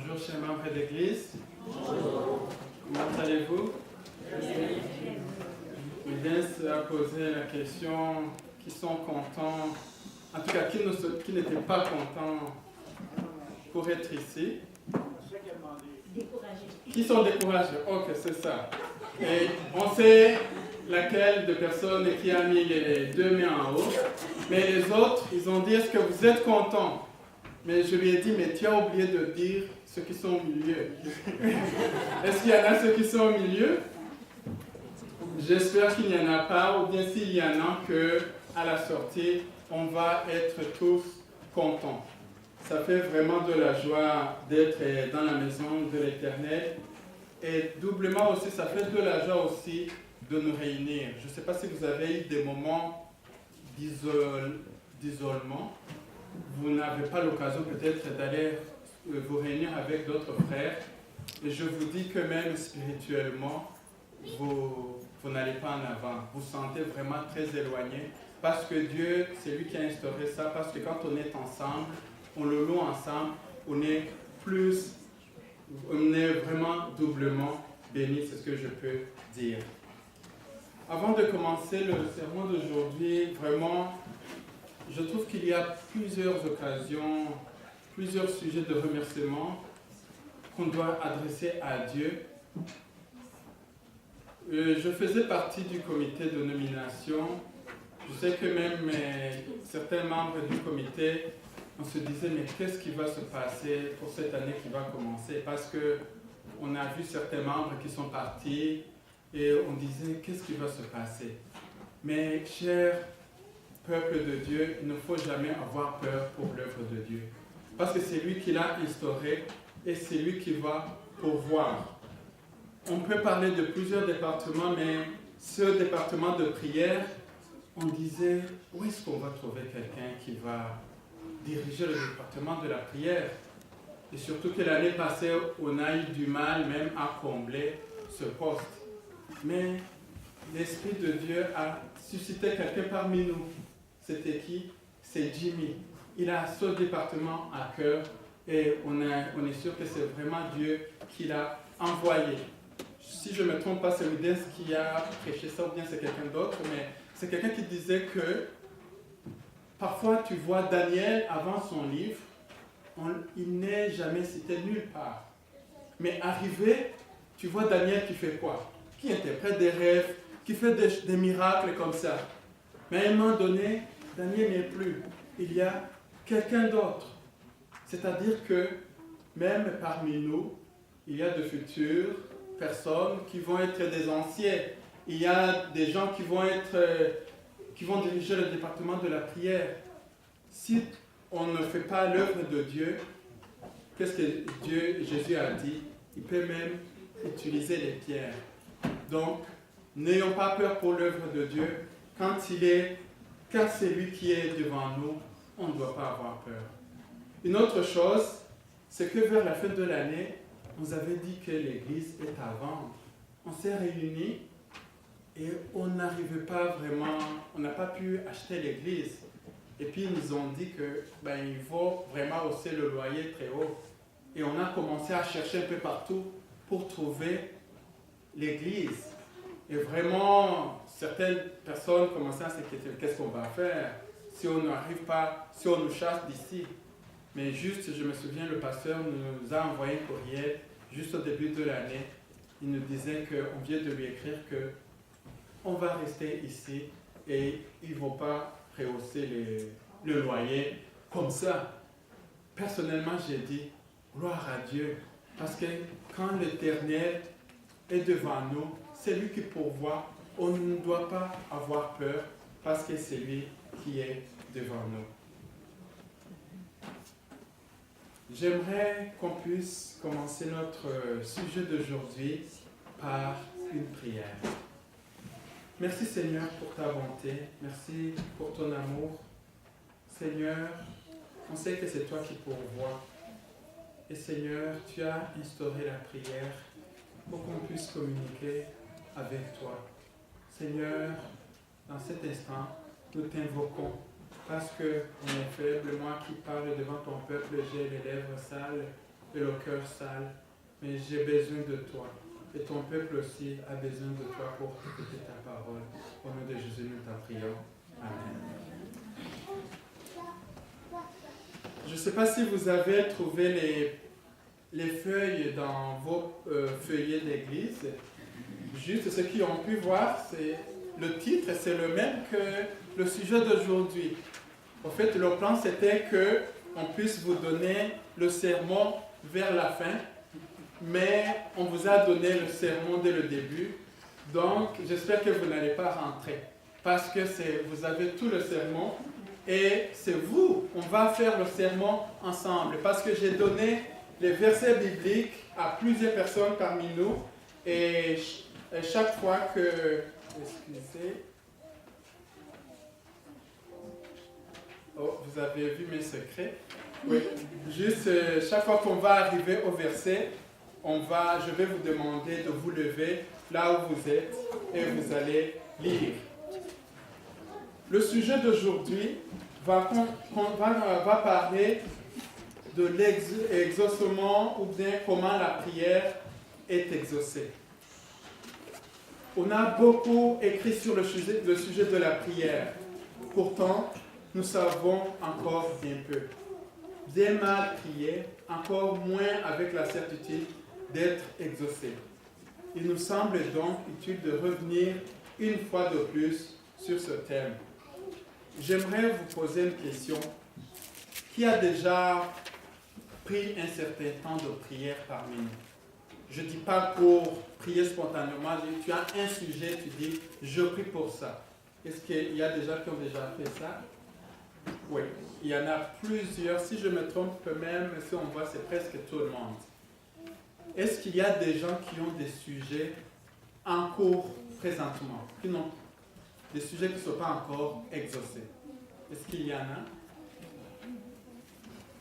Bonjour chers membres de l'Église. Bonjour. Comment allez-vous? Inès a posé la question, qui sont contents, en tout cas qui n'étaient pas contents pour être ici. Découragés. Qui sont découragés? Ok, c'est ça. Et on sait laquelle de personnes qui a mis les deux mains en haut, mais les autres, ils ont dit, est-ce que vous êtes contents? Mais je lui ai dit, mais tu as oublié de dire ceux qui sont au milieu. Est-ce qu'il y en a ceux qui sont au milieu? J'espère qu'il n'y en a pas, ou bien s'il y en a, qu'à la sortie, on va être tous contents. Ça fait vraiment de la joie d'être dans la maison de l'Éternel. Et doublement aussi, ça fait de la joie aussi de nous réunir. Je ne sais pas si vous avez eu des moments d'isolement. Vous n'avez pas l'occasion peut-être d'aller vous réunir avec d'autres frères. Et je vous dis que même spirituellement, vous n'allez pas en avant. Vous sentez vraiment très éloigné. Parce que Dieu, c'est lui qui a instauré ça. Parce que quand on est ensemble, on le loue ensemble, on est vraiment doublement béni, c'est ce que je peux dire. Avant de commencer le sermon d'aujourd'hui, vraiment, je trouve qu'il y a plusieurs occasions, plusieurs sujets de remerciement qu'on doit adresser à Dieu. Je faisais partie du comité de nomination. Je sais que même certains membres du comité, on se disait, mais qu'est-ce qui va se passer pour cette année qui va commencer? Parce qu'on a vu certains membres qui sont partis et on disait, qu'est-ce qui va se passer? Mais cher peuple de Dieu, il ne faut jamais avoir peur pour l'œuvre de Dieu. Parce que c'est lui qui l'a instauré et c'est lui qui va pourvoir. On peut parler de plusieurs départements, mais ce département de prière, on disait, où est-ce qu'on va trouver quelqu'un qui va diriger le département de la prière? Et surtout que l'année passée, on a eu du mal même à combler ce poste. Mais l'Esprit de Dieu a suscité quelqu'un parmi nous. C'était qui? C'est Jimmy. Il a ce département à cœur et on est sûr que c'est vraiment Dieu qui l'a envoyé. Si je ne me trompe pas, c'est Midès qui a prêché ça ou bien c'est quelqu'un d'autre, mais c'est quelqu'un qui disait que parfois tu vois Daniel avant son livre, il n'est jamais cité nulle part. Mais arrivé, tu vois Daniel qui fait quoi? Qui interprète des rêves, qui fait des miracles comme ça. Mais à un moment donné, Daniel n'est plus. Il y a quelqu'un d'autre. C'est-à-dire que même parmi nous, il y a de futures personnes qui vont être des anciens. Il y a des gens qui vont diriger le département de la prière. Si on ne fait pas l'œuvre de Dieu, qu'est-ce que Jésus a dit? Il peut même utiliser les pierres. Donc, n'ayons pas peur pour l'œuvre de Dieu. Car c'est lui qui est devant nous, on ne doit pas avoir peur. Une autre chose, c'est que vers la fin de l'année, on avait dit que l'église est à vendre. On s'est réunis et on n'arrivait pas vraiment, on n'a pas pu acheter l'église. Et puis ils nous ont dit qu'il faut vraiment hausser le loyer très haut. Et on a commencé à chercher un peu partout pour trouver l'église. Et vraiment, certaines personnes commençaient à s'inquiéter. Qu'est-ce qu'on va faire si on n'arrive pas, si on nous chasse d'ici? Mais juste, je me souviens, le pasteur nous a envoyé un courriel juste au début de l'année. Il nous disait qu'on vient de lui écrire qu'on va rester ici et ils ne vont pas rehausser le loyer comme ça. Personnellement, j'ai dit, gloire à Dieu. Parce que quand l'Éternel est devant nous, c'est lui qui pourvoit. On ne doit pas avoir peur parce que c'est lui qui est devant nous. J'aimerais qu'on puisse commencer notre sujet d'aujourd'hui par une prière. Merci Seigneur pour ta bonté, merci pour ton amour. Seigneur, on sait que c'est toi qui pourvois. Et Seigneur, tu as instauré la prière pour qu'on puisse communiquer avec toi. Seigneur, dans cet instant, nous t'invoquons parce qu'on est faible. Moi qui parle devant ton peuple, j'ai les lèvres sales. et le cœur sale, mais j'ai besoin de toi. Et ton peuple aussi a besoin de toi pour écouter ta parole. Au nom de Jésus, nous t'en prions. Amen. Je ne sais pas si vous avez trouvé les feuilles dans vos feuillets d'église. Juste ceux qui ont pu voir, c'est le titre, c'est le même que le sujet d'aujourd'hui. En fait, le plan, c'était qu'on puisse vous donner le sermon vers la fin, mais on vous a donné le sermon dès le début. Donc, j'espère que vous n'allez pas rentrer, parce que vous avez tout le sermon, et c'est vous, on va faire le sermon ensemble, parce que j'ai donné les versets bibliques à plusieurs personnes parmi nous, et chaque fois que... Excusez. Oh, vous avez vu mes secrets? Oui. Juste, chaque fois qu'on va arriver au verset, je vais vous demander de vous lever là où vous êtes et vous allez lire. Le sujet d'aujourd'hui va parler de l'exaucement ou bien comment la prière est exaucée. On a beaucoup écrit sur le sujet de la prière. Pourtant, nous savons encore bien peu. Bien mal prier, encore moins avec la certitude d'être exaucé. Il nous semble donc utile de revenir une fois de plus sur ce thème. J'aimerais vous poser une question. Qui a déjà pris un certain temps de prière parmi nous? Je ne dis pas pour prier spontanément, tu as un sujet, tu dis, je prie pour ça. Est-ce qu'il y a des gens qui ont déjà fait ça? Oui, il y en a plusieurs. Si je me trompe même, si on voit, c'est presque tout le monde. Est-ce qu'il y a des gens qui ont des sujets en cours présentement, qui n'ont des sujets qui ne sont pas encore exaucés? Est-ce qu'il y en a?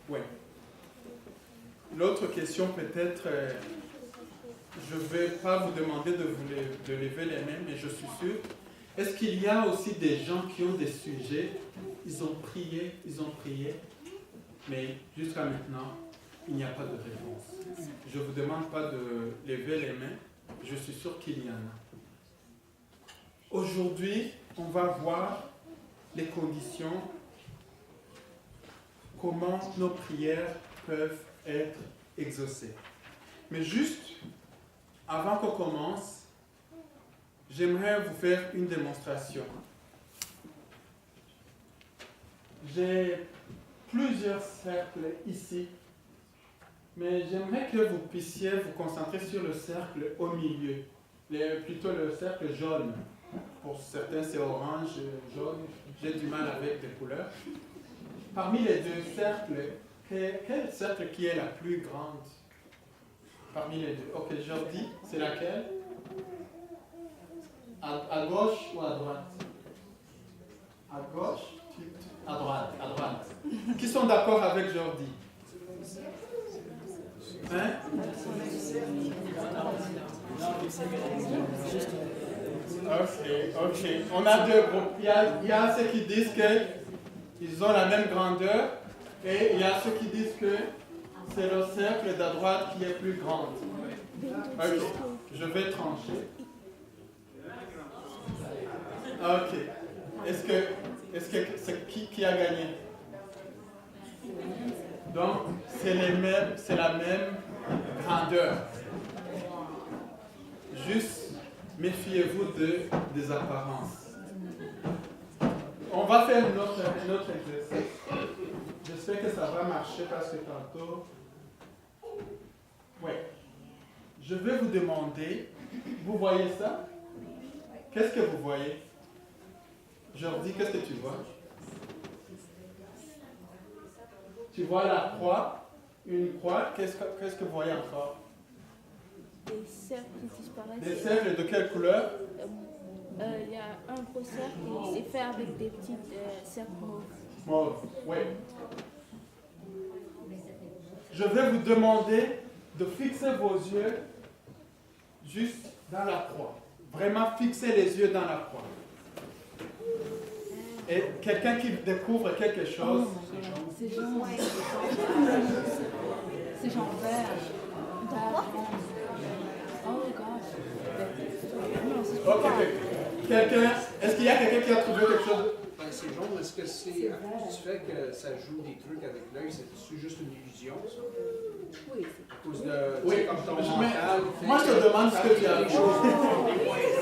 Oui. L'autre question peut-être, je ne vais pas vous demander de lever les mains, mais je suis sûr. Est-ce qu'il y a aussi des gens qui ont des sujets, ils ont prié, mais jusqu'à maintenant, il n'y a pas de réponse? Je ne vous demande pas de lever les mains, je suis sûr qu'il y en a. Aujourd'hui, on va voir les conditions, comment nos prières peuvent être exaucées. Mais juste, avant qu'on commence, j'aimerais vous faire une démonstration. J'ai plusieurs cercles ici, mais j'aimerais que vous puissiez vous concentrer sur le cercle au milieu, plutôt le cercle jaune. Pour certains, c'est orange, jaune. J'ai du mal avec les couleurs. Parmi les deux cercles, quel cercle qui est la plus grande? Parmi les deux. Ok, Jordi, c'est laquelle? À gauche ou à droite? À gauche? À droite, à droite. Qui sont d'accord avec Jordi? Hein? Ok. On a deux groupes. Il y a ceux qui disent qu'ils ont la même grandeur et il y a ceux qui disent que c'est le cercle de droite qui est plus grand. Ok, je vais trancher. Ok. Est-ce que c'est qui a gagné? Donc, c'est la même grandeur. Juste, méfiez-vous des apparences. On va faire un autre exercice. J'espère que ça va marcher parce que tantôt... Oui. Je vais vous demander, vous voyez ça? Qu'est-ce que vous voyez? Jordi, qu'est-ce que tu vois? Tu vois la croix, une croix, qu'est-ce que vous voyez encore? Des cercles qui disparaissent. Des cercles de quelle couleur? Il y a un gros cercle et c'est fait avec des petits cercles mauves. Mauve, oui. Je vais vous demander de fixer vos yeux juste dans la croix. Vraiment fixer les yeux dans la croix. Et quelqu'un qui découvre quelque chose, C'est genre vert. Oh gosh. Non, c'est Ok, pas. quelqu'un, est-ce qu'il y a quelqu'un qui a trouvé quelque chose? Ben, c'est jaune, est-ce que c'est à cause du fait que ça joue des trucs avec l'œil, c'est juste une illusion, ça? Oui. À cause de, Oui, tu sais, comme ton mais mental. moi je te demande ce que tu as des vu. choses, des moyens,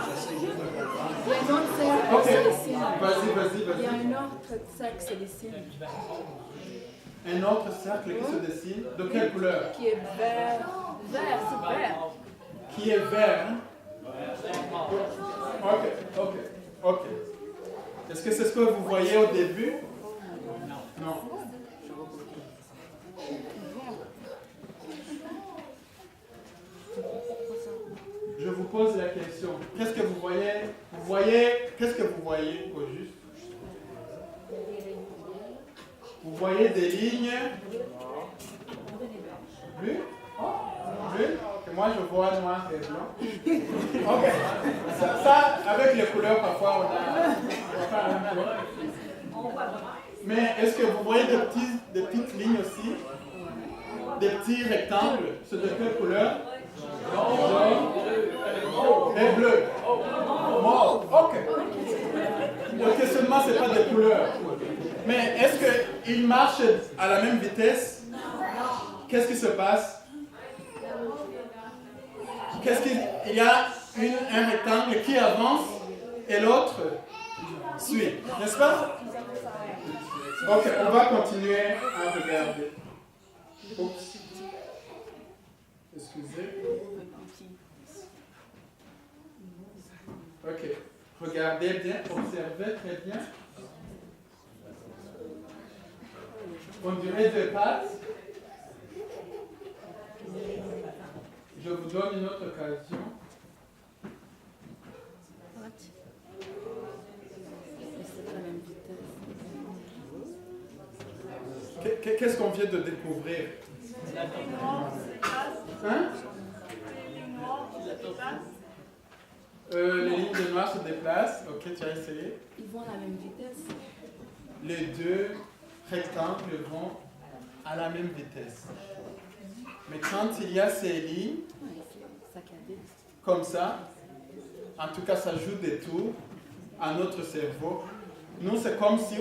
j'essaie juste de comprendre. Il y a un autre cercle, Ok, c'est les signes. vas-y, Il y a vas-y. un autre cercle, c'est les signes. Un autre cercle qui se dessine. De quelle couleur? Qui est vert. Vert, c'est vert. Qui est vert. Hein? Ok. Est-ce que c'est ce que vous voyez au début? Non. Je vous pose la question. Qu'est-ce que vous voyez? Qu'est-ce que vous voyez au juste? Vous voyez des lignes bleues? Bleues? Et moi je vois noir et blanc. Ok. Ça, avec les couleurs, parfois on a pas la même couleur. Mais est-ce que vous voyez des petites lignes aussi? Des petits rectangles? C'est de quelle couleur? Jaune et bleu. Mauve. Ok. Le questionnement, ce n'est pas des couleurs. Mais est-ce qu'ils marchent à la même vitesse? Qu'est-ce qui se passe? Il y a un rectangle qui avance et l'autre suit. N'est-ce pas? Ok, on va continuer à regarder. Oups. Excusez. Ok. Regardez bien, observez très bien. On dirait deux pattes. Je vous donne une autre occasion. Qu'est-ce qu'on vient de découvrir? Hein? Les lignes de noir se déplacent. Ok, tu as essayé. Ils vont à la même vitesse. Les deux rectangles vont à la même vitesse. Mais quand il y a ces lignes, comme ça, en tout cas ça joue des tours à notre cerveau. Nous, c'est comme si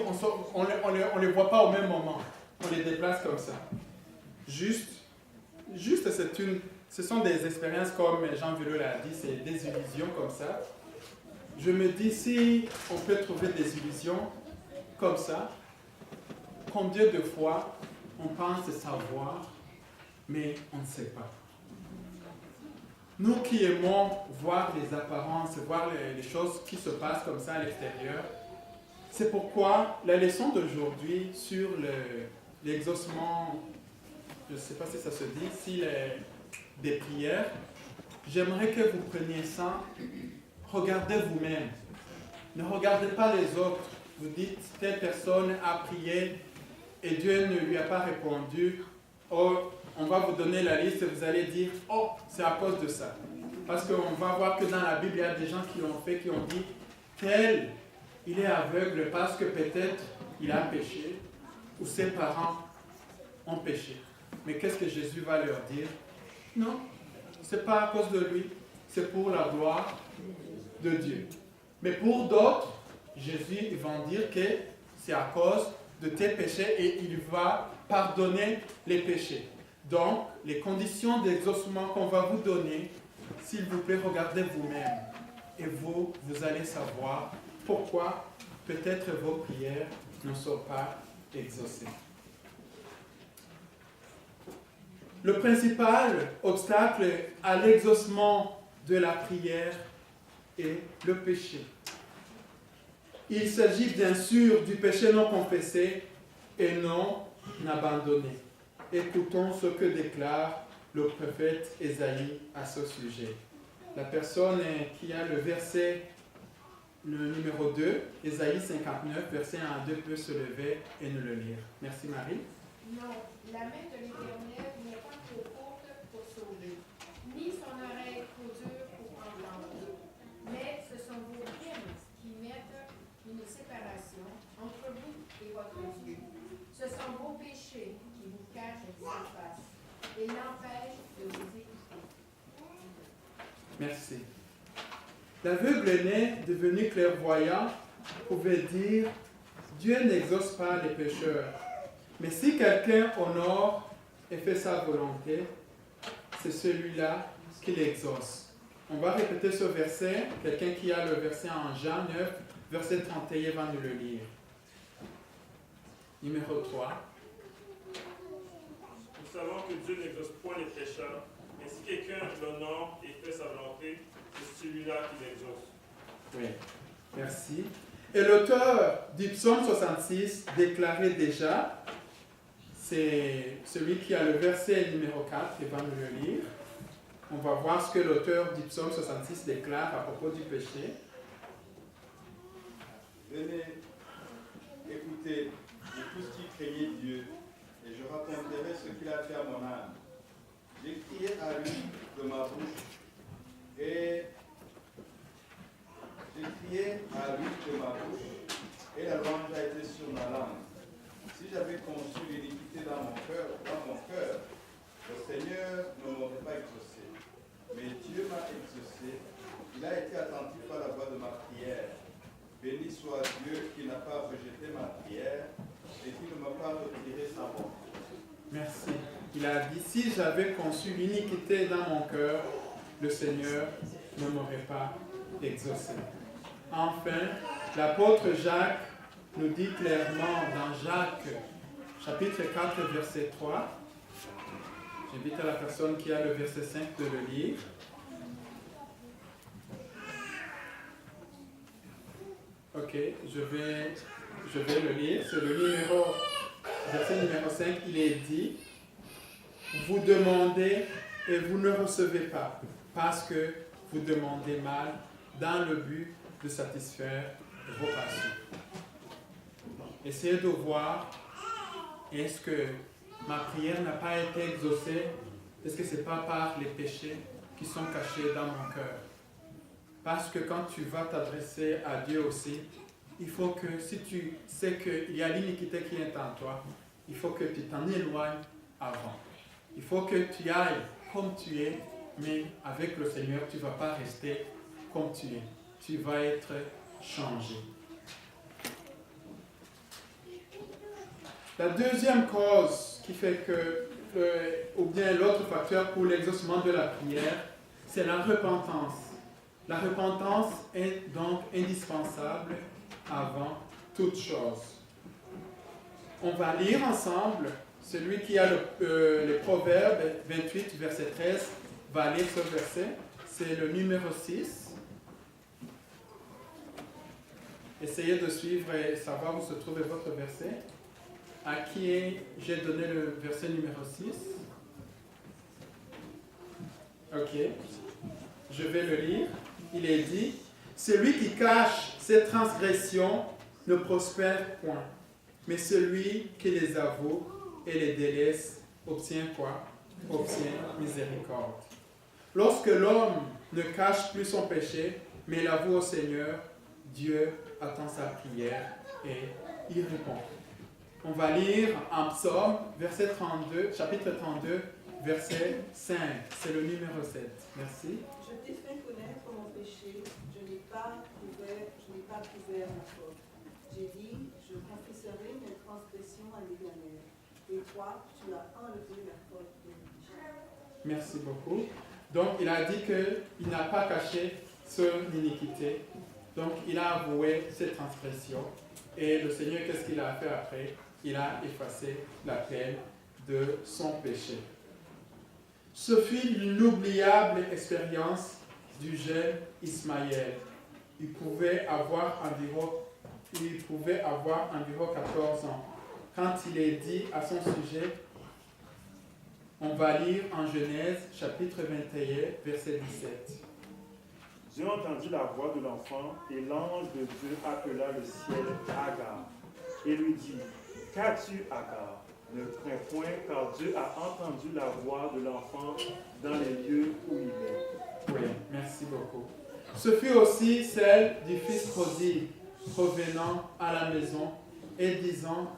on les voit pas au même moment. On les déplace comme ça. Juste ce sont des expériences comme Jean Villot l'a dit, c'est des illusions comme ça. Je me dis, si on peut trouver des illusions comme ça, combien de fois on pense savoir, mais on ne sait pas. Nous qui aimons voir les apparences, voir les choses qui se passent comme ça à l'extérieur, c'est pourquoi la leçon d'aujourd'hui sur l'exaucement, je ne sais pas si ça se dit, des prières, j'aimerais que vous preniez ça, regardez vous-même. Ne regardez pas les autres. Vous dites, telle personne a prié et Dieu ne lui a pas répondu. Oh, on va vous donner la liste et vous allez dire, oh, c'est à cause de ça. Parce qu'on va voir que dans la Bible, il y a des gens qui l'ont fait, qui ont dit, tel, il est aveugle parce que peut-être il a péché ou ses parents ont péché. Mais qu'est-ce que Jésus va leur dire? Non, ce n'est pas à cause de lui, c'est pour la gloire de Dieu. Mais pour d'autres, Jésus va dire que c'est à cause de tes péchés et il va pardonner les péchés. Donc, les conditions d'exaucement qu'on va vous donner, s'il vous plaît, regardez vous-même. Et vous allez savoir pourquoi peut-être vos prières ne sont pas exaucées. Le principal obstacle à l'exaucement de la prière est le péché. Il s'agit bien sûr du péché non confessé et non abandonné. Écoutons ce que déclare le prophète Ésaïe à ce sujet. La personne qui a le verset, le numéro 2, Ésaïe 59, verset 1 à 2, peut se lever et nous le lire. Merci Marie. Non, la main de l'Éternel n'est pas trop courte pour sauver, ni son oreille trop dure pour entendre. Mais ce sont vos crimes qui mettent une séparation entre vous et votre Dieu. Ce sont vos péchés qui vous cachent sa face. et l'empêche de vous écouter. Merci. L'aveugle-né, devenu clairvoyant, pouvait dire « Dieu n'exauce pas les pécheurs, mais si quelqu'un honore et fait sa volonté, c'est celui-là qui l'exauce. » On va répéter ce verset. Quelqu'un qui a le verset en Jean 9, verset 31, va nous le lire. Numéro 3. Nous savons que Dieu n'exauce point les pécheurs, mais si quelqu'un l'honore et fait sa volonté, c'est celui-là qui l'exauce. Oui, merci. Et l'auteur du psaume 66 déclarait déjà, c'est celui qui a le verset numéro 4, il va nous le lire. On va voir ce que l'auteur du psaume 66 déclare à propos du péché. Venez, écoutez de tous qui craignez Dieu, et je raconterai ce qu'il a fait à mon âme. J'ai crié à lui de ma bouche, et la louange a été sur ma langue. Si j'avais conçu l'iniquité dans mon cœur, le Seigneur ne m'aurait pas exaucé. Mais Dieu m'a exaucé. Il a été attentif à la voix de ma prière. Béni soit Dieu qui n'a pas rejeté ma prière et qui ne m'a pas retiré sa bonté. Merci. Il a dit, si j'avais conçu l'iniquité dans mon cœur, le Seigneur ne m'aurait pas exaucé. Enfin, l'apôtre Jacques nous dit clairement dans Jacques, chapitre 4, verset 3, j'invite à la personne qui a le verset 5 de le lire. Ok, je vais le lire. C'est le verset numéro 5, il est dit, vous demandez et vous ne recevez pas, parce que vous demandez mal dans le but de satisfaire vos passions. Essayez de voir, est-ce que ma prière n'a pas été exaucée? Est-ce que ce n'est pas par les péchés qui sont cachés dans mon cœur? Parce que quand tu vas t'adresser à Dieu aussi, il faut que, si tu sais qu'il y a l'iniquité qui est en toi, il faut que tu t'en éloignes avant. Il faut que tu ailles comme tu es, mais avec le Seigneur, tu ne vas pas rester comme tu es. Tu vas être changé. La deuxième cause qui fait que, ou bien l'autre facteur pour l'exaucement de la prière, c'est la repentance. La repentance est donc indispensable avant toute chose. On va lire ensemble, celui qui a le Proverbe 28, verset 13, va lire ce verset. C'est le numéro 6. Essayez de suivre et savoir où se trouve votre verset. À qui j'ai donné le verset numéro 6? Ok. Je vais le lire. Il est dit, celui qui cache ses transgressions ne prospère point, mais celui qui les avoue et les délaisse obtient quoi? Obtient miséricorde. Lorsque l'homme ne cache plus son péché, mais l'avoue au Seigneur, Dieu attend sa prière et il répond. On va lire en psaume, verset 32, chapitre 32, verset 5. C'est le numéro 7. Merci. Je t'ai fait connaître mon péché, je n'ai pas couvert ma faute. J'ai dit, je confesserai mes transgressions à l'Éternel. Et toi, tu as enlevé la faute de mon péché. Merci beaucoup. Donc, il a dit qu'il n'a pas caché son iniquité. Donc, il a avoué ses transgressions. Et le Seigneur, qu'est-ce qu'il a fait après? Il a effacé la peine de son péché. Ce fut l'inoubliable expérience du jeune Ismaël. Il pouvait avoir environ 14 ans. Quand il est dit à son sujet, on va lire en Genèse, chapitre 21, verset 17. Dieu entendit la voix de l'enfant et l'ange de Dieu appela le ciel Agar et lui dit, qu'as-tu, Agar? Ne crains point, car Dieu a entendu la voix de l'enfant dans les lieux où il est. Oui, merci beaucoup. Ce fut aussi celle du fils prodigue revenant à la maison et disant,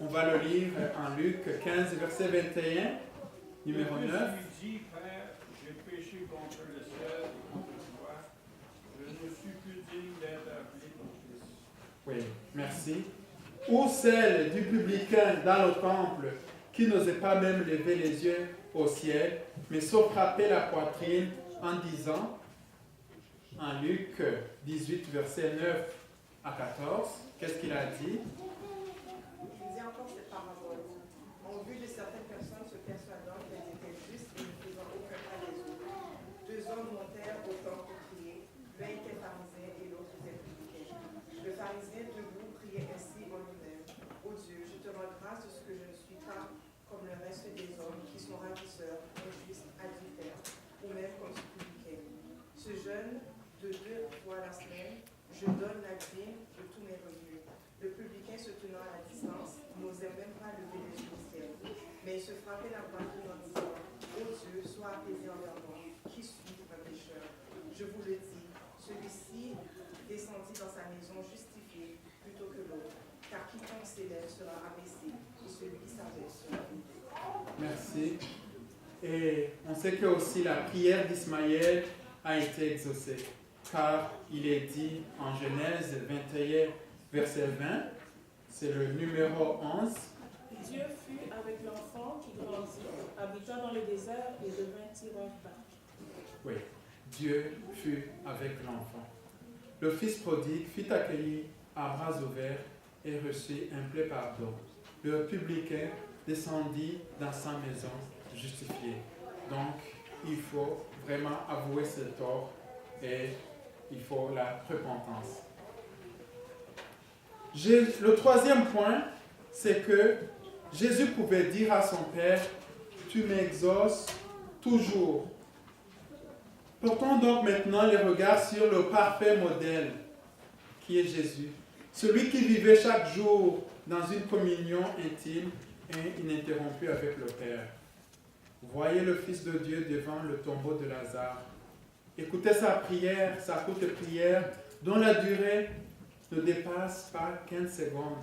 on va le lire en Luc 15, verset 21, Numéro Je me 9. suis dit, Père, j'ai péché contre le ciel et contre toi. Je ne suis plus digne d'être appelé ton fils. Oui, merci. Ou celle du publicain dans le temple qui n'osait pas même lever les yeux au ciel, mais se frappait la poitrine en disant, en Luc 18, verset 9 à 14, qu'est-ce qu'il a dit? Il dit encore cette parabole. Au vu de certaines personnes se persuadant qu'elles étaient justes et ne faisant aucun cas des autres, deux hommes montèrent au temple pour prier. L'un était pharisien et l'autre était publicain. Le pharisien debout priait ainsi en lui-même. Ô Dieu, je te rends grâce de ce que je ne suis pas comme le reste des hommes qui sont ravisseurs, injustes, adultères, ou même comme ce publicain. Ce jeûne de 2 fois la semaine, je donne la dîme de tous mes revenus. Le publicain se tenant à la distance n'osait même pas lever les yeux au ciel, mais il se frappait la poitrine en disant, ô Dieu, sois apaisé envers moi, qui suis un pécheur. Je vous le dis, celui-ci descendit dans sa maison justifié plutôt que l'autre, car quiconque s'élève sera abaissé, et celui qui s'abaisse sera élevé. Merci. Et on sait que aussi la prière d'Ismaël a été exaucée, car il est dit en Genèse 21, verset 20, c'est le numéro 11. Dieu fut avec l'enfant qui grandit, habita dans le désert et devint tireur d'arc. Oui, Dieu fut avec l'enfant. Le fils prodigue fut accueilli à bras ouverts et reçut un plein pardon. Le publicain descendit dans sa maison justifié. Donc, il faut vraiment avouer ses torts et il faut la repentance. Le troisième point, c'est que Jésus pouvait dire à son Père, tu m'exauces toujours. Portons donc maintenant les regards sur le parfait modèle qui est Jésus. Celui qui vivait chaque jour dans une communion intime et ininterrompue avec le Père. Voyez le Fils de Dieu devant le tombeau de Lazare. Écoutez sa prière, sa courte prière, dont la durée ne dépasse pas 15 secondes.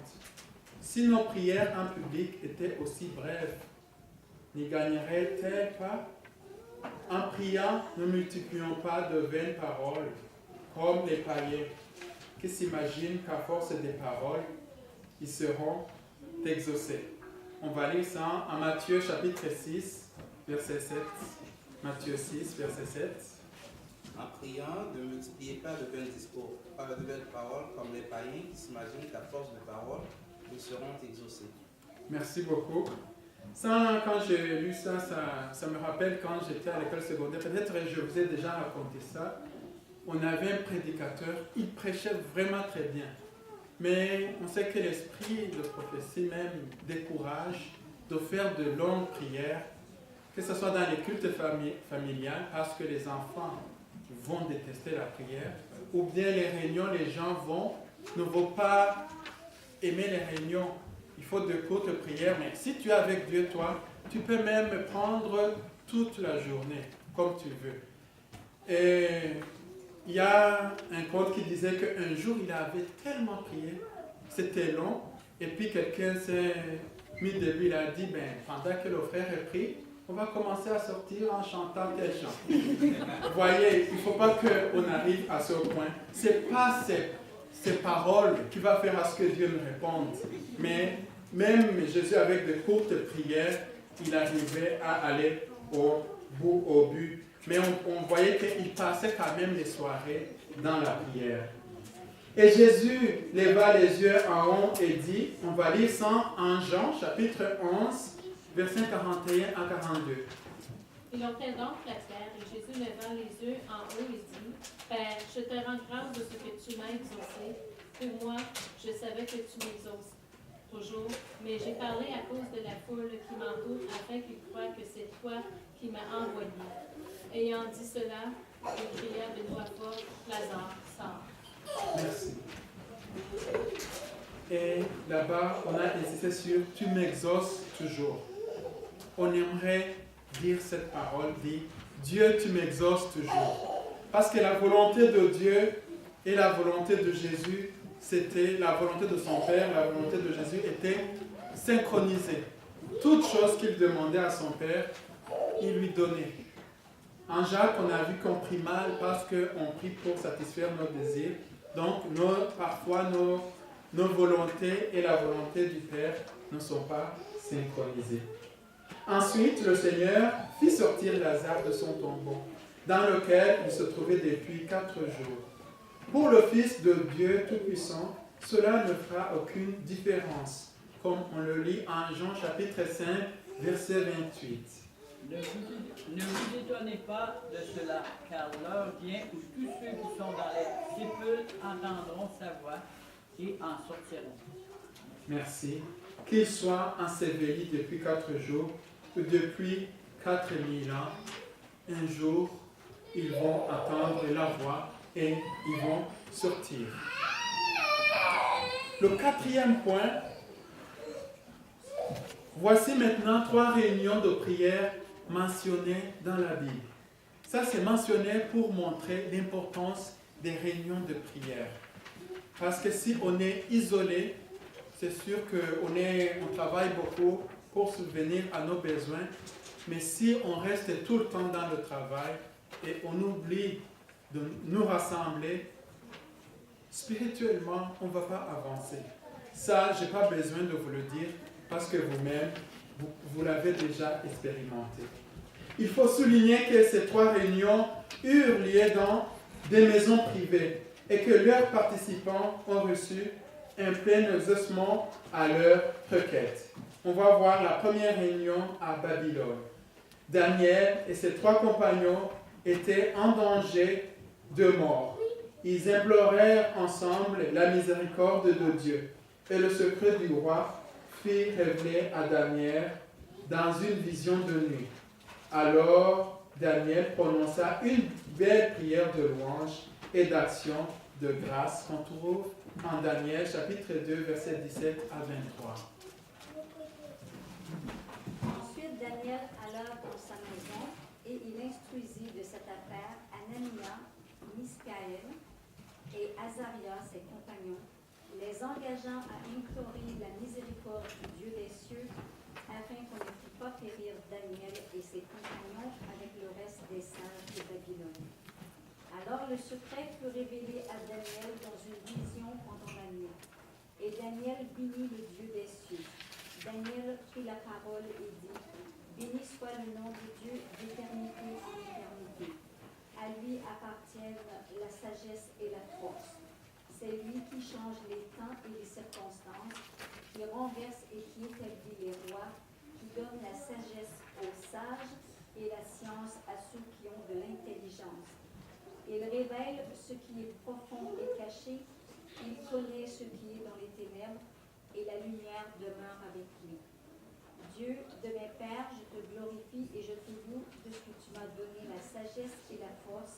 Si nos prières en public étaient aussi brèves, n'y gagneraient-elles pas? En priant, ne multiplions pas de vaines paroles, comme les païens, qui s'imaginent qu'à force des paroles, ils seront exaucés. On va lire ça en Matthieu chapitre 6, verset 7. Matthieu 6, verset 7. En priant, ne multipliez pas de vains discours, pas de belles paroles comme les païens qui s'imaginent qu'à force de paroles, ils seront exaucés. Merci beaucoup. Ça, quand j'ai lu ça, ça me rappelle quand j'étais à l'école secondaire. Peut-être je vous ai déjà raconté ça. On avait un prédicateur, il prêchait vraiment très bien. Mais on sait que l'esprit de prophétie même décourage de faire de longues prières, que ce soit dans les cultes familiales, parce que les enfants vont détester la prière, ou bien les réunions, les gens ne vont pas aimer les réunions. Il faut de courtes prières, mais si tu es avec Dieu, toi, tu peux même prendre toute la journée, comme tu veux. Et il y a un conte qui disait qu'un jour, il avait tellement prié, c'était long, et puis quelqu'un s'est mis debout, il a dit, pendant que le frère est pris, on va commencer à sortir en chantant tel chant. Vous voyez, il ne faut pas qu'on arrive à ce point. Ce n'est pas ces paroles qui vont faire à ce que Dieu nous réponde. Mais même Jésus, avec de courtes prières, il arrivait à aller au but. Mais on voyait qu'il passait quand même les soirées dans la prière. Et Jésus leva les yeux en haut et dit, on va lire ça en Jean, chapitre 11, versets 41 à 42. Il offrait donc la terre, et Jésus leva les yeux en haut et dit, Père, je te rends grâce de ce que tu m'as exaucé. Pour moi, je savais que tu m'exauces toujours, mais j'ai parlé à cause de la foule qui m'entoure, afin qu'ils croient que c'est toi qui m'as envoyé. Ayant dit cela, il cria d'une voix forte, Lazare, sors. Merci. Et là-bas, on a insisté sur « tu m'exauces toujours ». On aimerait dire cette parole, dit « Dieu, tu m'exauces toujours ». Parce que la volonté de Dieu et la volonté de Jésus, c'était la volonté de son Père, la volonté de Jésus était synchronisée. Toute chose qu'il demandait à son Père il lui donnait. En Jacques, on a vu qu'on prie mal parce qu'on prie pour satisfaire nos désirs. Donc, parfois, nos volontés et la volonté du Père ne sont pas synchronisées. Ensuite, le Seigneur fit sortir Lazare de son tombeau, dans lequel il se trouvait depuis 4 jours. Pour le Fils de Dieu Tout-Puissant, cela ne fera aucune différence, comme on le lit en Jean chapitre 5, verset 28. Ne vous étonnez pas de cela, car l'heure vient où tous ceux qui sont dans les sépulcres entendront sa voix et en sortiront. Merci. Qu'ils soient ensevelis depuis 4 jours ou depuis 4000 ans, un jour, ils vont entendre la voix et ils vont sortir. Le 4e point, voici maintenant 3 réunions de prière mentionnées dans la Bible. Ça, c'est mentionné pour montrer l'importance des réunions de prière. Parce que si on est isolé, c'est sûr qu'on travaille beaucoup pour subvenir à nos besoins, mais si on reste tout le temps dans le travail et on oublie de nous rassembler, spirituellement, on ne va pas avancer. Ça, je n'ai pas besoin de vous le dire parce que vous-même, vous l'avez déjà expérimenté. Il faut souligner que ces 3 réunions eurent lieu dans des maisons privées et que leurs participants ont reçu un plein exaucement à leur requête. On va voir la première réunion à Babylone. Daniel et ses 3 compagnons étaient en danger de mort. Ils implorèrent ensemble la miséricorde de Dieu. Et le secret du roi fut révélé à Daniel dans une vision de nuit. Alors Daniel prononça une belle prière de louange et d'action de grâce qu'on trouve en Daniel chapitre 2 versets 17 à 23. Ensuite Daniel alla dans sa maison et il instruisit de cette affaire Anania, Misaël et Azaria, ses compagnons, les engageant à implorer la miséricorde du Dieu des cieux, afin qu'on ne fît pas périr Daniel et ses compagnons avec le reste des sages de Babylone. Alors le secret fut révélé à Daniel dans une vision pendant la nuit. Et Daniel bénit le Dieu des cieux. Daniel prit la parole et dit, « Béni soit le nom de Dieu d'éternité en éternité. À lui appartiennent la sagesse et la force. C'est lui qui change les temps et les circonstances, qui renverse et qui établit les rois, qui donne la sagesse aux sages et la science à ceux qui ont de l'intelligence. Il révèle ce qui est profond et caché, il connaît ce qui est dans les ténèbres, et la lumière demeure avec lui. Dieu de mes pères, je te glorifie et je te loue de ce que tu m'as donné la sagesse et la force,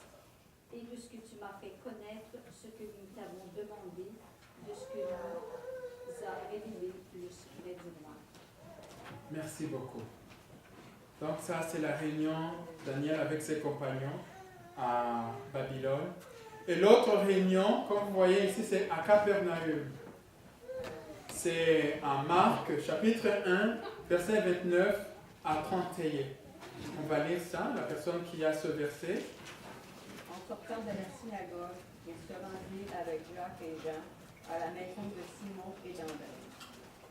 et de ce que tu m'as fait connaître ce que nous t'avons demandé, de ce que nous a révélé le secret du roi. » Merci beaucoup. Donc ça, c'est la réunion Daniel avec ses compagnons à Babylone. Et l'autre réunion, comme vous voyez ici, c'est à Capernaum. C'est en Marc, chapitre 1, verset 29 à 31. On va lire ça, la personne qui a ce verset. En sortant de la synagogue, il se rendit avec Jacques et Jean à la maison de Simon et d'André.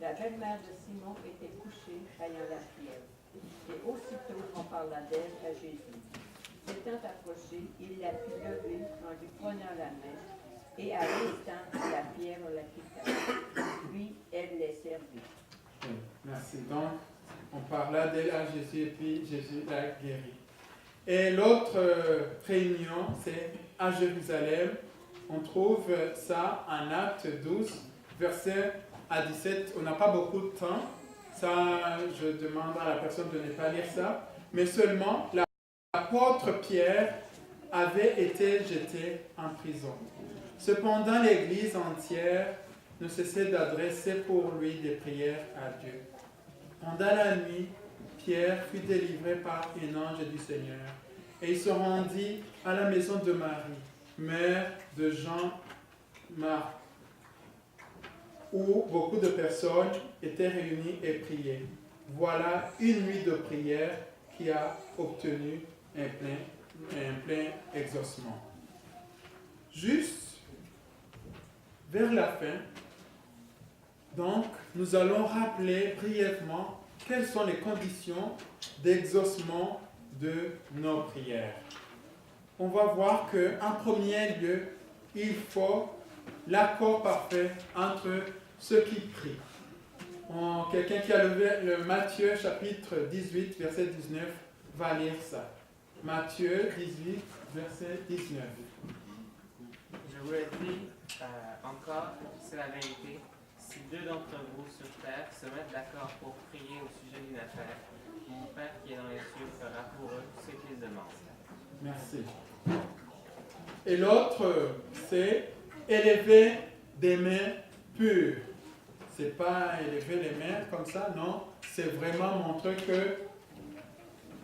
La belle-mère de Simon était couchée, ayant la fièvre. Et aussitôt on parla d'elle à Jésus. S'étant approché, il la fit lever en lui prenant la main, et à l'instant, la fièvre la quitta. Puis elle les servit. Oui, merci. Donc, on parla d'elle à Jésus et puis Jésus l'a guéri. Et l'autre réunion, c'est à Jérusalem. On trouve ça en Acte 12, verset à 17. On n'a pas beaucoup de temps. Ça, je demande à la personne de ne pas lire ça. Mais seulement, l'apôtre Pierre avait été jeté en prison. Cependant, l'Église entière ne cessait d'adresser pour lui des prières à Dieu. Pendant la nuit, Pierre fut délivré par un ange du Seigneur et il se rendit à la maison de Marie, mère de Jean-Marc, où beaucoup de personnes étaient réunies et priaient. Voilà une nuit de prière qui a obtenu un plein exaucement. Juste vers la fin, donc, nous allons rappeler brièvement quelles sont les conditions d'exaucement de nos prières. On va voir qu'en premier lieu, il faut l'accord parfait entre ceux qui prient. Quelqu'un qui a levé le Matthieu chapitre 18, verset 19, va lire ça. Matthieu 18, verset 19. Je vous le dis encore, c'est la vérité. Si deux d'entre vous sur terre se mettent d'accord pour prier au sujet d'une affaire, mon Père qui est dans les cieux fera pour eux ce qu'ils demandent. Merci. Et l'autre, c'est élever des mains pures. C'est pas élever les mains comme ça, non. C'est vraiment montrer que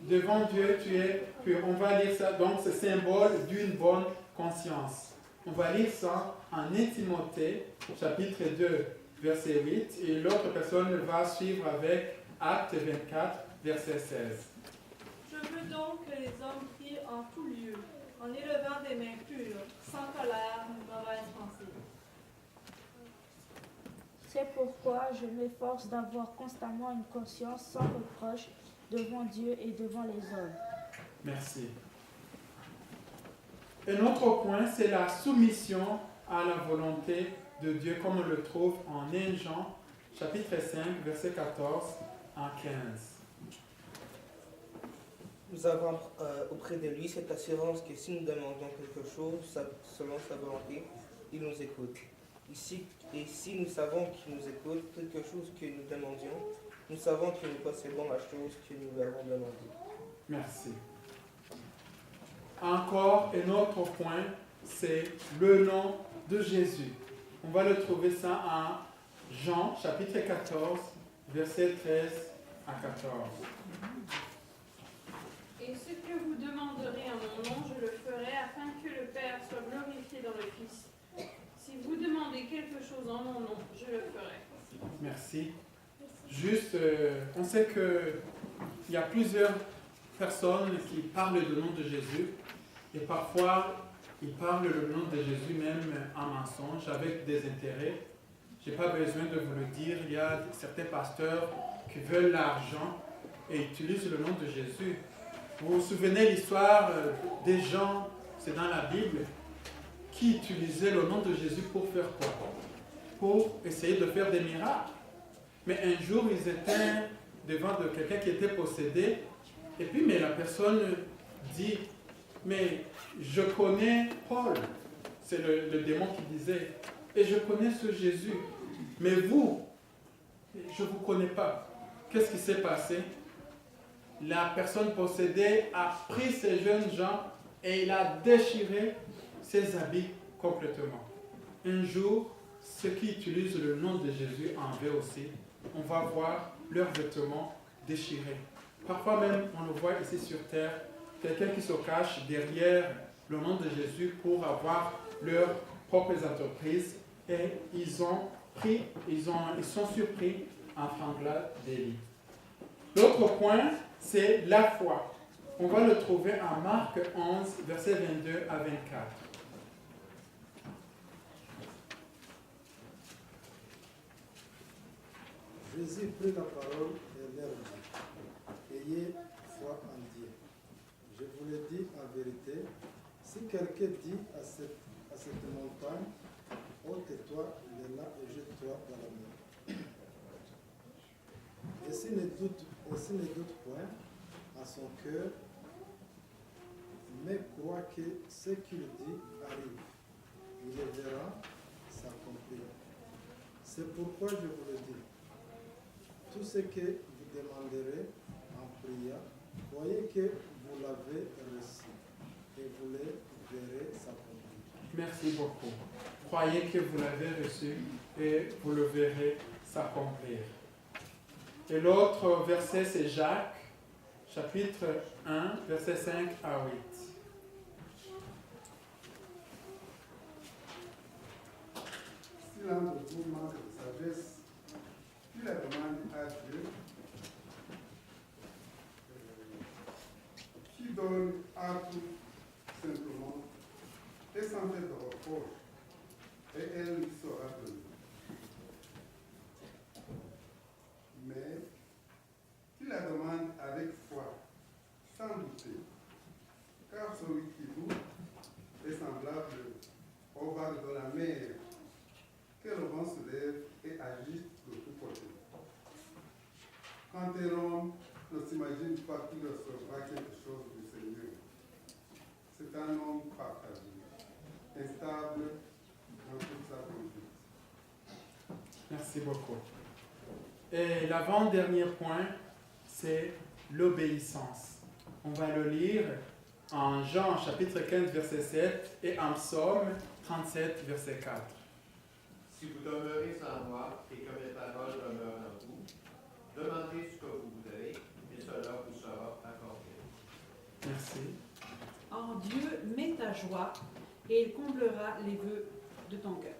devant Dieu, tu es pur. On va lire ça, donc c'est symbole d'une bonne conscience. On va lire ça en 1 Timothée, chapitre 2, verset 8, et l'autre personne va suivre avec Acte 24, verset 16. Je veux donc que les hommes prient en tout lieu, en élevant des mains pures, sans colère ni mauvaise pensée. C'est pourquoi je m'efforce d'avoir constamment une conscience sans reproche devant Dieu et devant les hommes. Merci. Un autre point, c'est la soumission à la volonté de Dieu, comme on le trouve en 1 Jean, chapitre 5, verset 14 à 15. Nous avons auprès de lui cette assurance que si nous demandons quelque chose selon sa volonté, il nous écoute. Et si nous savons qu'il nous écoute, quelque chose que nous demandions, nous savons que nous possédons la chose que nous lui avons demandée. Merci. Encore un autre point, c'est le nom de Jésus. On va le trouver ça en Jean, chapitre 14, verset 13 à 14. Et ce que vous demanderez en mon nom, je le ferai afin que le Père soit glorifié dans le Fils. Si vous demandez quelque chose en mon nom, je le ferai. Merci. Juste, on sait qu'il y a plusieurs personnes qui parlent du nom de Jésus et parfois ils parlent le nom de Jésus même en mensonge avec des intérêts. Je n'ai pas besoin de vous le dire, il y a certains pasteurs qui veulent l'argent et utilisent le nom de Jésus. Vous vous souvenez l'histoire des gens, c'est dans la Bible, qui utilisaient le nom de Jésus pour faire quoi? Pour essayer de faire des miracles. Mais un jour, ils étaient devant de quelqu'un qui était possédé, et puis mais la personne dit, mais je connais Paul, c'est le démon qui disait, et je connais ce Jésus, mais vous, je ne vous connais pas. Qu'est-ce qui s'est passé? La personne possédée a pris ces jeunes gens et il a déchiré ses habits complètement. Un jour, ceux qui utilisent le nom de Jésus en vrai aussi, on va voir leurs vêtements déchirés. Parfois même, on le voit ici sur terre, quelqu'un qui se cache derrière le nom de Jésus pour avoir leurs propres entreprises et ils sont surpris en tremblant d'Élie. L'autre point, c'est la foi. On va le trouver en Marc 11, versets 22 à 24. Jésus prit la parole et leur dit, ayez foi en Dieu. Je vous le dis en vérité, si quelqu'un dit à cette montagne, ôte-toi de là et jette-toi dans la mer. Et s'il ne doute point à son cœur, mais croit que ce qu'il dit arrive, il le verra s'accomplir. C'est pourquoi je vous le dis. Tout ce que vous demanderez en priant, croyez que vous l'avez reçu et vous le verrez s'accomplir. Merci beaucoup. Croyez que vous l'avez reçu et vous le verrez s'accomplir. Et l'autre verset, c'est Jacques, chapitre 1, verset 5 à 8. Si l'un de vous manque de sagesse, qu'il la demande à Dieu, personne a tout simplement et sans faire de reproche, et elle lui sera donnée. Mais qu'il la demande avec foi, sans douter, car celui qui doute est semblable aux vagues de la mer, que le vent se lève et agite de tous côtés. Quand un homme ne s'imagine pas qu'il recevra quelque chose du Seigneur, c'est un homme partagé, instable dans toute sa conduite. Merci beaucoup. Et l'avant-dernier point, c'est l'obéissance. On va le lire en Jean chapitre 15, verset 7 et en Psaume 37, verset 4. Si vous demeurez en moi et que mes paroles demeurent en vous, demandez ce que vous voudrez et cela vous sera accordé. Merci. En Dieu, mets ta joie et il comblera les vœux de ton cœur.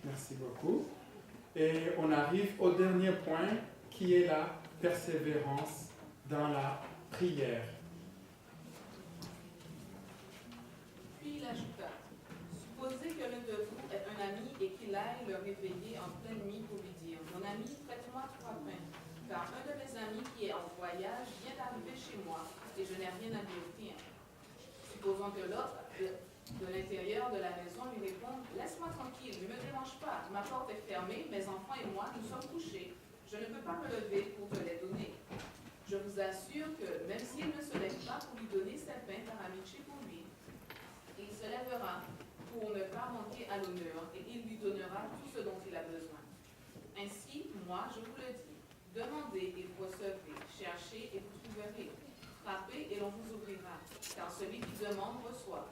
Merci beaucoup. Et on arrive au dernier point qui est la persévérance dans la prière. Puis il ajouta, supposez que l'un de vous ait un ami et qu'il aille le réveiller en pleine nuit pour lui dire, mon ami, prête-moi 3 pains, car un de mes amis qui est en voyage vient d'arriver chez moi et je n'ai rien à lui offrir. Supposons que l'autre, de l'intérieur de la maison, lui réponde, laisse-moi tranquille, ne me dérange pas, ma porte est fermée, mes enfants et moi, nous sommes couchés, je ne peux pas me lever pour te les donner. Je vous assure que même s'il ne se lève pas pour lui donner ses pains par amitié pour lui, il se lèvera pour ne pas manquer à l'honneur et il lui donnera tout ce dont il a besoin. Ainsi, moi, je vous le dis, demandez et vous recevrez, cherchez et vous trouverez, frappez et l'on vous ouvrira, car celui qui demande reçoit,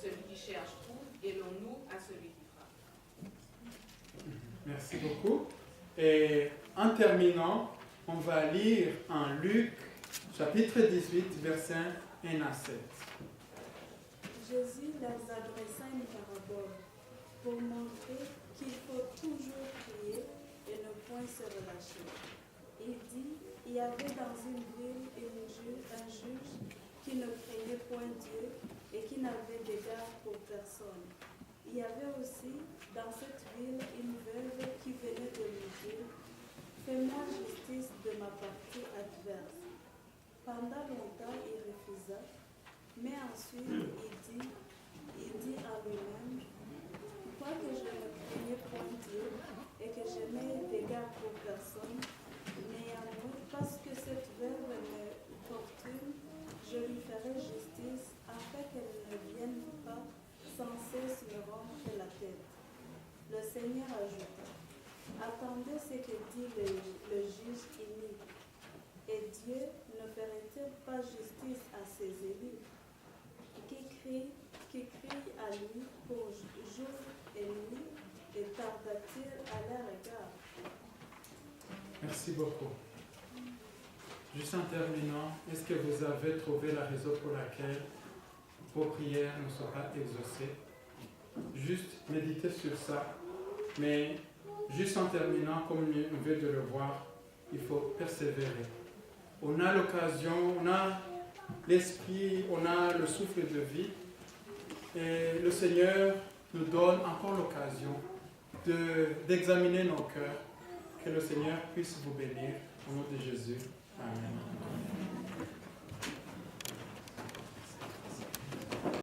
celui qui cherche trouve et l'on ouvre à celui qui frappe. Merci beaucoup. Et en terminant, on va lire en Luc, chapitre 18, versets 1 à 7. Jésus leur adressa une parabole pour montrer qu'il faut toujours prier et ne point se relâcher. Il dit, il y avait dans une ville un juge qui ne craignait point Dieu et qui n'avait d'égard pour personne. Il y avait aussi dans cette ville une veuve qui venait de lui dire, fais-moi justice de ma partie adverse. Pendant longtemps, il refusa, mais ensuite il dit à lui-même, quoique je ne craignais point Dieu et que je n'ai d'égard pour personne, néanmoins, parce que cette veuve m'importune, je lui ferai justice afin qu'elle ne vienne pas sans cesse me rompre la tête. Le Seigneur ajouta, attendez ce que dit le juge inique. Et Dieu ne ferait-il pas justice à ses élus qui crient à lui pour jour et nuit et tarda-t-il à leur égard? Merci beaucoup. Juste en terminant, est-ce que vous avez trouvé la raison pour laquelle vos prières ne sont pas exaucées? Juste méditez sur ça. Mais juste en terminant, comme on vient de le voir, il faut persévérer. On a l'occasion, on a l'esprit, on a le souffle de vie. Et le Seigneur nous donne encore l'occasion d'examiner nos cœurs. Que le Seigneur puisse vous bénir. Au nom de Jésus. Amen.